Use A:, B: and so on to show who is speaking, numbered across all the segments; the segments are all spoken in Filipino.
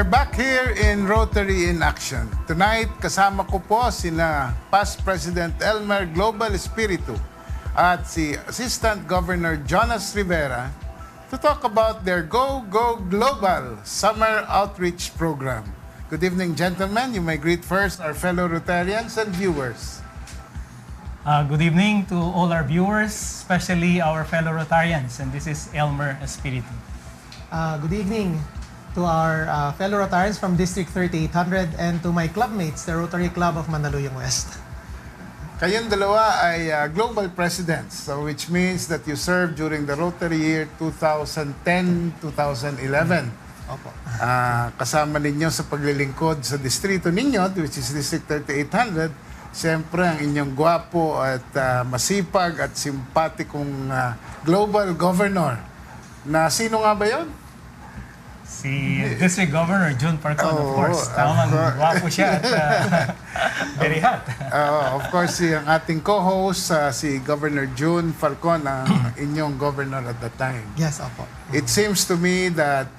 A: We're back here in Rotary in Action. Tonight, kasama ko po sina Past President Elmer Global Espiritu at si Assistant Governor Jonas Rivera to talk about their Go Go Global Summer Outreach Program. Good evening, gentlemen. You may greet first our fellow Rotarians and viewers.
B: Good evening to all our viewers, especially our fellow Rotarians, and this is Elmer Espiritu.
C: Good evening to our fellow Rotarians from District 3800 and to my clubmates, the Rotary Club of Mandaluyong West.
A: Kayong dalawa ay global presidents, so which means that you served during the Rotary year 2010-2011.
C: Opo.
A: Kasama ninyo sa paglilingkod sa distrito ninyo, which is District 3800, siyempre ang inyong gwapo at masipag at simpatikong global governor. Na sino nga ba yun?
B: Si District Governor June Parcon, of course. Tamang gwapo siya at very hot.
A: Of course, ang ating co-host, si Governor June Falcon, ang inyong governor at that time.
C: Yes, opo.
A: It seems to me that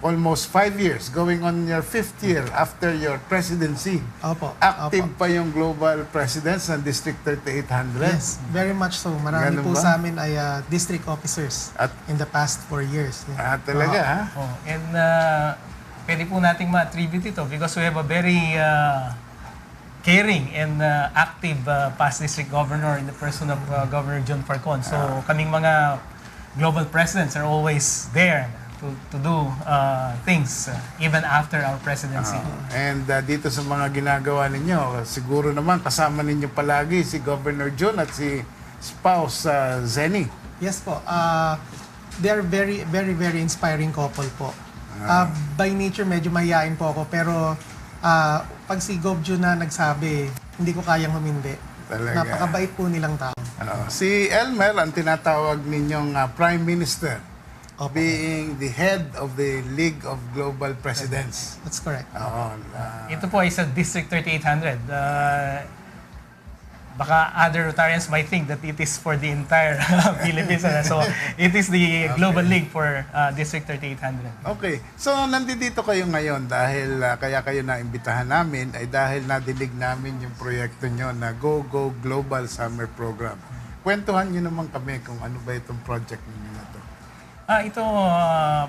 A: almost 5 years, going on your 5th year after your presidency,
C: Opo.
A: active
C: Opo.
A: pa yung global presidents ng District 3800.
C: Yes, very much so. Marami
A: Ganun
C: po
A: ba?
C: sa amin ay district officers
A: At-
C: in the past 4 years.
A: Talaga, ha?
B: Oh, and pwede po nating ma-attribute ito because we have a very caring and active past district governor in the person of Governor June Falcon. So kaming mga global presidents are always there to do things even after our presidency.
A: And dito sa mga ginagawa ninyo, siguro naman kasama ninyo palagi si Governor June at si spouse Zenny.
C: Yes po. They are very, very, very inspiring couple po. By nature, medyo mahihain po ako. Pero pag si Gov Jun na nagsabi, hindi ko kayang humindi.
A: Talaga.
C: Napakabait po nilang tao.
A: Si Elmer, ang tinatawag ninyong Prime Minister,
C: Opo.
A: being the head of the League of Global Presidents.
C: That's correct.
B: Ito po ay sa District 3800. Baka other Rotarians might think that it is for the entire Philippines. So it is the Global League for District 3800.
A: Okay. So, nandito kayo ngayon dahil kaya kayo naimbitahan namin ay dahil nadinig namin yung proyekto nyo na Go Go Global Summer Program. Kwentuhan nyo naman kami kung ano ba itong project ninyo na to.
B: Ito,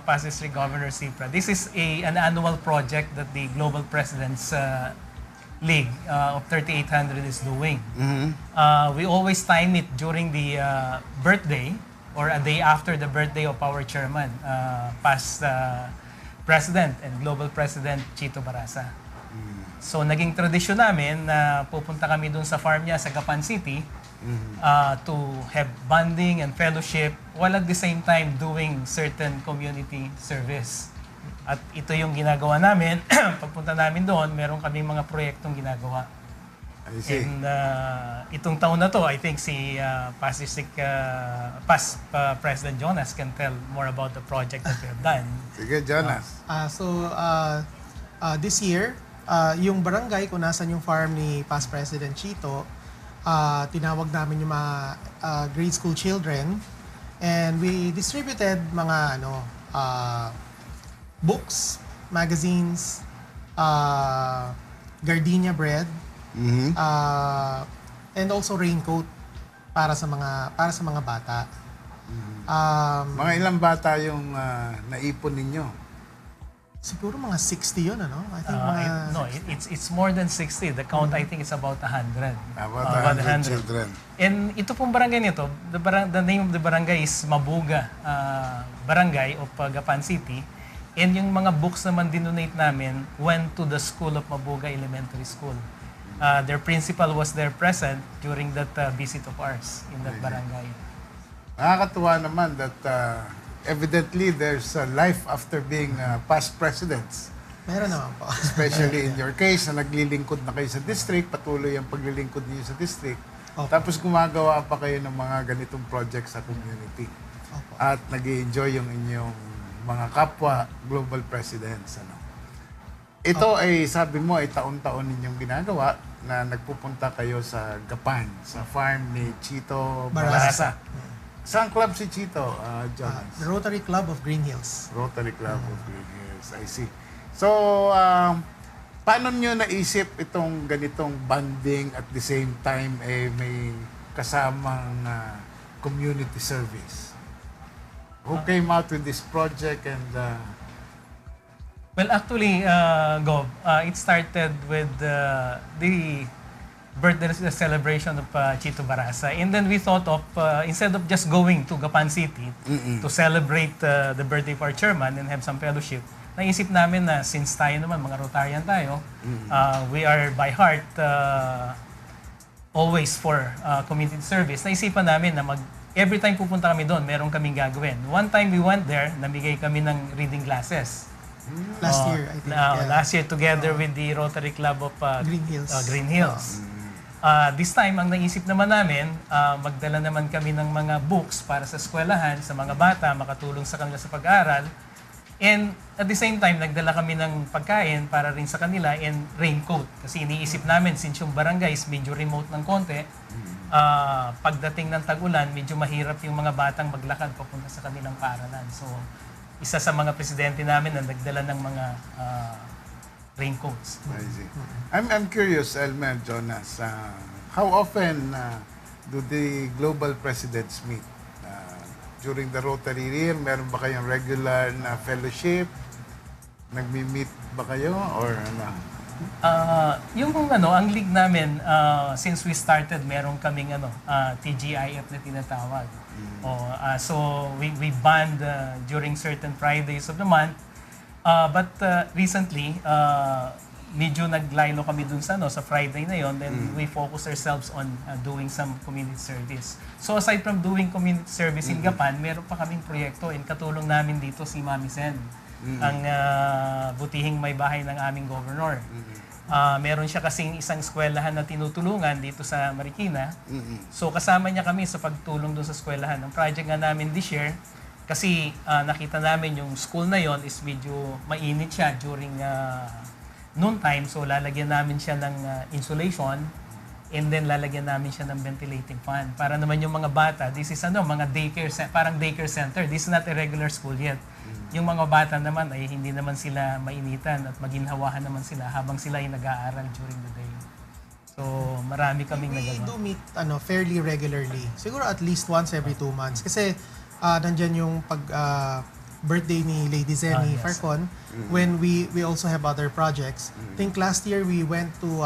B: Past District Governor Cipra. This is an annual project that the Global Presidents League of 3800 is doing. We always time it during the birthday or a day after the birthday of our chairman, past President and Global President Chito Barasa. So naging tradisyon namin na pupunta kami dun sa farm niya sa Gapan City to have bonding and fellowship while at the same time doing certain community service. At ito yung ginagawa namin. Pagpunta namin doon, meron kaming mga proyektong ginagawa.
A: I see.
B: And itong taon na to, I think si past President Jonas can tell more about the project that we have done.
A: Sige, Jonas.
C: This year, yung barangay kung nasan yung farm ni past President Chito, tinawag namin yung mga grade school children and we distributed mga books, magazines, gardenia bread, and also raincoat para sa mga bata.
A: Mga ilang bata yung naipon ninyo?
C: Siguro mga 60 yun, ano? I think
B: It's more than 60. The count, I think, is about 100.
A: About 100 children.
B: And ito pong barangay nito, the name of the barangay is Mabuga Barangay of Gapan City. And yung mga books naman dinonate namin went to the school of Mabuga Elementary School. Their principal was there present during that visit of ours in that barangay.
A: Nakakatuwa naman that evidently there's a life after being past presidents.
C: meron naman po.
A: Especially in your case na naglilingkod na kayo sa district, patuloy ang paglilingkod niyo sa district.
C: Opo.
A: Tapos gumagawa pa kayo ng mga ganitong projects sa community.
C: Opo.
A: At nag-i-enjoy yung inyong mga kapwa global presidents. Ito ay sabi mo ay taon-taon ninyong ginagawa na nagpupunta kayo sa Gapan, sa farm ni Chito Barasa. Saan club si Chito, Jonas?
C: The Rotary Club of Green Hills.
A: Rotary Club of Green Hills. I see. So, paano nyo naisip itong ganitong banding at the same time may kasamang community service? Who came out with this project and
B: Well, actually, Gob, it started with the birthday celebration of Chito Barasa. And then we thought of, instead of just going to Gapan City to celebrate the birthday of our chairman and have some fellowship, naisip namin na since tayo naman, mga Rotarian tayo, we are by heart always for community service. Naisipan namin na every time pupunta kami doon, meron kaming gagawin. One time we went there, namigay kami ng reading glasses.
C: Last year, I think. Yeah.
B: Last year together with the Rotary Club of
C: Green Hills.
B: Green Hills. This time, ang naisip naman namin, magdala naman kami ng mga books para sa eskwelahan, sa mga bata, makatulong sa kanila sa pag-aaral. And at the same time, nagdala kami ng pagkain para rin sa kanila and raincoat. Kasi iniisip namin, since yung barangay is medyo remote ng konti, pagdating ng tag-ulan, medyo mahirap yung mga batang maglakad papunta sa kanilang paaralan. So, isa sa mga presidente namin na nagdala ng mga raincoats.
A: I see. I'm curious, Elmer, Jonas, how often do the global presidents meet? During the Rotary Year, meron ba kayong regular na fellowship? Nagmi-meet ba kayo? Or ano?
B: Ang league namin, since we started, meron kaming TGIF na tinatawag. So we band during certain Fridays of the month. But recently, medyo naglino kami dun sa Friday na yon. Then we focus ourselves on doing some community service. So aside from doing community service in Gapan, meron pa kaming proyekto and katulong namin dito si Mami Sen, ang butihing may bahay ng aming governor. Meron siya kasing isang eskwelahan na tinutulungan dito sa Marikina. So kasama niya kami sa pagtulong doon sa eskwelahan. Ang project nga namin this year, kasi nakita namin yung school na yon is medyo mainit siya during noon time. So lalagyan namin siya ng insulation and then lalagyan namin siya ng ventilating fan. Para naman yung mga bata, this is mga parang daycare center. This is not a regular school yet. Yung mga bata naman ay hindi naman sila mainitan at maginhawahan naman sila habang sila ay nag-aaral during the day. So, marami kaming
C: We
B: nagawa.
C: do meet fairly regularly. Siguro at least once every 2 months. Kasi nandyan yung birthday ni Lady Zenny
B: Yes.
C: Farcon when we also have other projects. I think last year we went to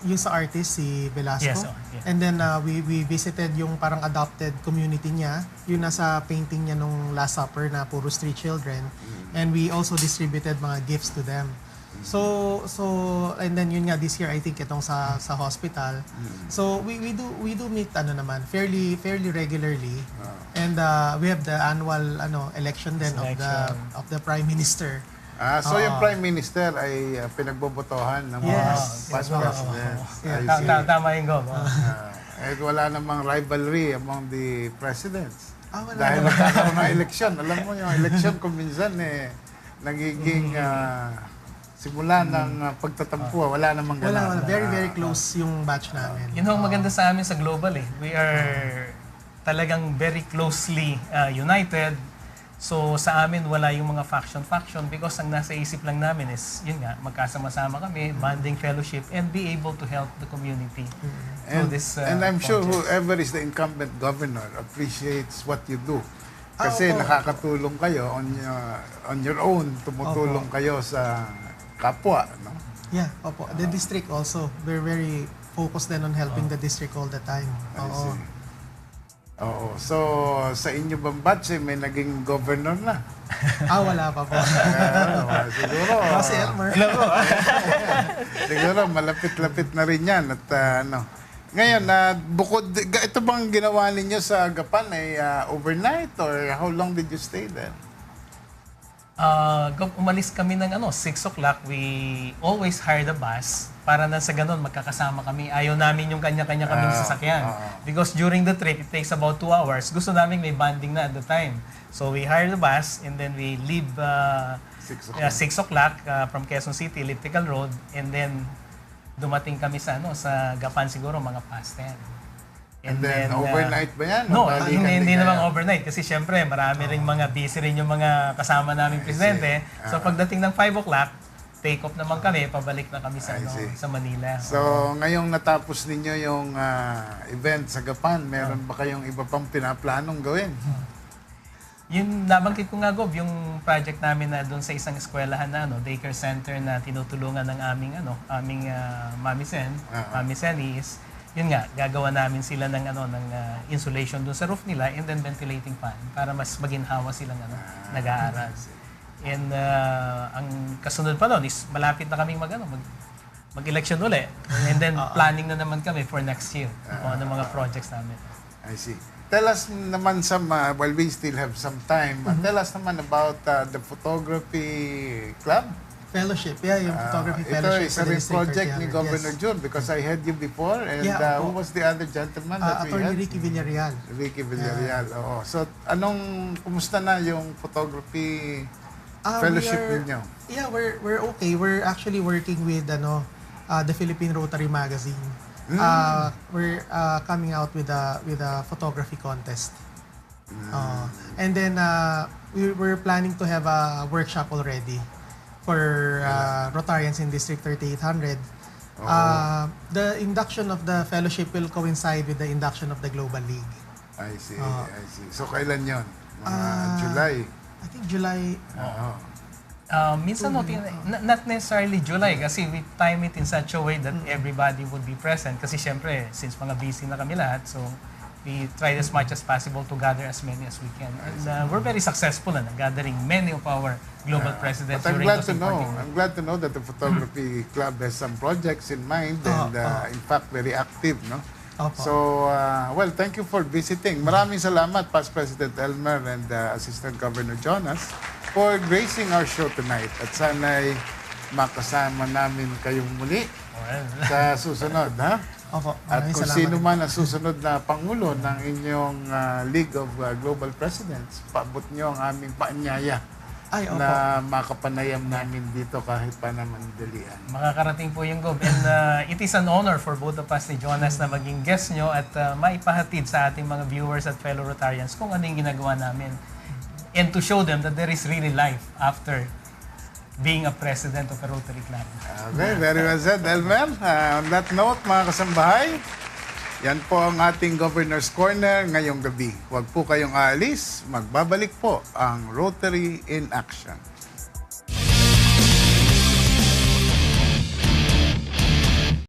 C: yung sa artist, si Velasco.
B: Yes, yeah.
C: And then we visited yung parang adopted community niya. Yung nasa painting niya nung Last Supper na puro street children. And we also distributed mga gifts to them. So and then yun nga this year I think itong sa hospital. So we do meet naman fairly regularly. And we have the annual election then of the Prime Minister.
A: So yung Prime Minister ay pinagbobotohan ng mga
C: Yes.
A: past presidents. I
B: Yeah,
A: see.
B: tama yung Gob.
A: Wala namang rivalry among the presidents.
C: Wala
A: Dahil
C: naman.
A: nagkakaroon ng eleksyon. Alam mo yung eleksyon kung minsan nagiging simula ng pagtatampo. Wala namang
C: Wala.
A: ganun.
C: Very close yung batch namin.
B: Yun ang maganda sa amin sa Global eh. We are talagang very closely united. So sa amin wala yung mga faction because ang nasa isip lang namin is yun nga, magkasama-sama kami, bonding fellowship and be able to help the community.
A: And I'm sure whoever is the incumbent governor appreciates what you do. Kasi
C: Opo.
A: nakakatulong kayo on your own, tumutulong kayo sa kapwa, no?
C: Yeah, opo. The district also, we're very focused then on helping the district all the time.
A: I
C: Oo.
A: see. Oo. So, sa inyo bang batch, may naging governor na?
C: Wala pa po.
A: Siguro.
C: Si Elmer.
A: Siguro, malapit-lapit na rin yan. At ngayon, bukod, ito bang ginawa ninyo sa Gapan ay overnight or how long did you stay there?
B: Umalis kami ng 6 o'clock. We always hire the bus para na sa ganun magkakasama kami. Ayaw namin yung kanya-kanya kaming sasakyan. Because during the trip, it takes about 2 hours. Gusto namin may bonding na at the time. So we hire the bus and then we leave
A: 6
B: 6 o'clock from Quezon City, Elliptical Road. And then dumating kami sa sa Gapan siguro mga past 10.
A: And then, overnight ba yan?
B: No,
A: Balikan
B: hindi
A: din
B: naman
A: kayo?
B: overnight kasi syempre marami ring mga busy rin yung mga kasama naming presidente. So pagdating ng 5 o'clock, take off naman kami, pabalik na kami sa,
A: I see.
B: sa Manila.
A: So, ngayong natapos ninyo yung event sa Gapan, meron ba kayong iba pang pinaplanong gawin?
B: Yung nabanggit ko nga, Gob, yung project namin na doon sa isang eskwelahan na daycare center na tinutulungan ng aming Mami Sen, Mami Senny is yun nga, gagawa namin sila ng insulation doon sa roof nila and then ventilating fan para mas maginhawa silang nag-aaral. And ang kasunod pa doon is malapit na kaming mag-election uli. And then planning na naman kami for next year kung ano mga projects namin.
A: I see. Tell us naman some, while we still have some time, tell us naman about the photography club.
C: Fellowship, yeah, yung photography
A: Ito
C: fellowship.
A: is
C: for
A: a
C: the
A: rin
C: District
A: project ni
C: 30.
A: Governor
C: Yes.
A: June because I had you before and
C: Yeah,
A: who
C: opo.
A: was the other gentleman that we
C: Attorney
A: had?
C: Ricky Villarreal.
A: Ricky Villarreal. Oo. So, kumusta na yung photography fellowship ninyo?
C: Yeah, we're okay. We're actually working with the Philippine Rotary Magazine. We're coming out with a photography contest. And then we're planning to have a workshop already for Rotarians in District 3800. The induction of the fellowship will coincide with the induction of the Global League.
A: I see, I see. So, kailan yon? Mga July?
C: I think July.
A: Oo.
B: Minsan not necessarily July kasi we time it in such a way that everybody would be present kasi syempre since mga busy na kami lahat, so we try as much as possible to gather as many as we can. And we're very successful na gathering many of our global presidents
A: But I'm
B: during
A: glad
B: those
A: to know.
B: important.
A: I'm glad to know that the photography club has some projects in mind and in fact very active, no?
C: Opo.
A: So, well, thank you for visiting. Maraming salamat, Past President Elmer and Assistant Governor Jonas for gracing our show tonight. At sana'y makasama namin kayong muli
B: Well,
A: sa susunod, ha?
C: Opo,
A: At
C: maraming
A: kung
C: salamat.
A: sino man ang susunod na Pangulo ng inyong League of Global Presidents, paabot nyo ang aming paanyaya
C: Ay, opo.
A: na makapanayam namin dito kahit pa naman dalian.
B: makakarating po yung Gob. And it is an honor for both of us ni Jonas na maging guest nyo at maipahatid sa ating mga viewers at fellow Rotarians kung ano yung ginagawa namin. And to show them that there is really life after being a president of a Rotary Club.
A: Okay, very well said, Elmer. On that note, mga kasambahay, yan po ang ating Governor's Corner ngayong gabi. Huwag po kayong aalis, magbabalik po ang Rotary in Action.